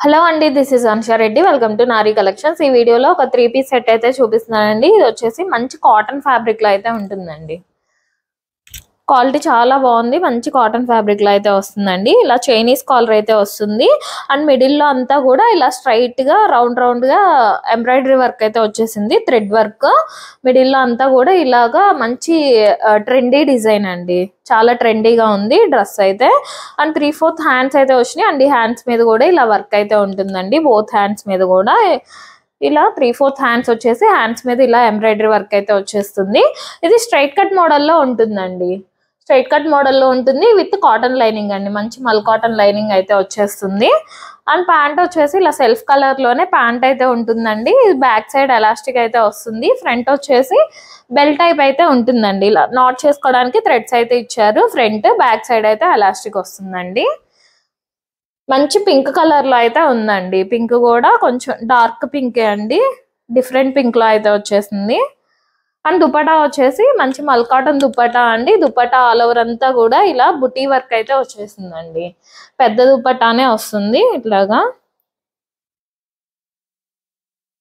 Hello అండి, this is Anusha Reddy. Welcome to Nari collections. ఈ వీడియోలో ఒక 3 పీస్ సెట్ అయితే చూపిస్తున్నానండి. ఇది వచ్చేసి మంచి కాటన్ ఫ్యాబ్రిక్ లో అయితే ఉంటుందండి. క్వాలిటీ చాలా బాగుంది. మంచి కాటన్ ఫ్యాబ్రిక్ లో అయితే వస్తుందండి. ఇలా చైనీస్ కాలర్ అయితే వస్తుంది. అండ్ మిడిల్ లో అంతా కూడా ఇలా స్ట్రైట్ గా రౌండ్ గా ఎంబ్రాయిడరీ వర్క్ అయితే వచ్చేసింది. థ్రెడ్ వర్క్ మిడిల్ లో అంతా కూడా ఇలాగా మంచి ట్రెండీ డిజైన్ అండి. చాలా ట్రెండీగా ఉంది డ్రెస్ అయితే. అండ్ 3/4 హ్యాండ్స్ అయితే వచ్చినాయి. అండ్ ఈ హ్యాండ్స్ మీద కూడా ఇలా వర్క్ అయితే ఉంటుందండి. బోత్ హ్యాండ్స్ మీద కూడా ఇలా 3/4 హ్యాండ్స్ వచ్చేసి హ్యాండ్స్ మీద ఇలా ఎంబ్రాయిడరీ వర్క్ అయితే వచ్చేస్తుంది. ఇది స్ట్రైట్ కట్ మోడల్లో ఉంటుందండి. స్ట్రైట్ కట్ మోడల్లో ఉంటుంది విత్ కాటన్ లైనింగ్ అండి. మంచి మల్ కాటన్ లైనింగ్ అయితే వచ్చేస్తుంది. అండ్ ప్యాంట్ వచ్చేసి ఇలా సెల్ఫ్ కలర్ లోనే ప్యాంట్ అయితే ఉంటుందండి. బ్యాక్ సైడ్ ఎలాస్టిక్ అయితే వస్తుంది. ఫ్రంట్ వచ్చేసి బెల్ టైప్ అయితే ఉంటుందండి. ఇలా నాట్ చేసుకోవడానికి థ్రెడ్స్ అయితే ఇచ్చారు. ఫ్రంట్ బ్యాక్ సైడ్ అయితే ఎలాస్టిక్ వస్తుందండి. మంచి పింక్ కలర్ లో అయితే ఉందండి. పింక్ కూడా కొంచెం డార్క్ పింకే అండి. డిఫరెంట్ పింక్ లో అయితే వచ్చేసింది. అండ్ దుపట్టా వచ్చేసి మంచి మల్ కాటన్ దుపట్టా అండి. దుపట్టా ఆల్ ఓవర్ అంతా కూడా ఇలా బుటీ వర్క్ అయితే వచ్చేసిందండి. పెద్ద దుపట్టానే వస్తుంది ఇట్లాగా.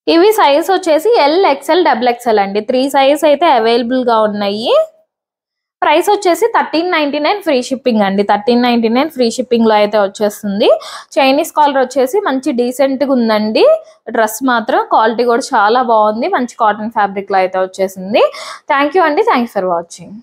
ఇవి సైజ్ వచ్చేసి ఎల్, ఎక్స్ఎల్, XXL అండి. 3 సైజ్ అయితే అవైలబుల్ గా ఉన్నాయి. ప్రైస్ వచ్చేసి 1399 ఫ్రీ షిప్పింగ్ అండి. 1399 ఫ్రీ షిప్పింగ్ లో అయితే వచ్చేస్తుంది. చైనీస్ కాలర్ వచ్చేసి మంచి డీసెంట్ గా ఉందండి. డ్రెస్ మాత్రం క్వాలిటీ కూడా చాలా బాగుంది. మంచి కాటన్ ఫ్యాబ్రిక్ లో అయితే వచ్చేసింది. థ్యాంక్ యూ అండి. Thank you for watching.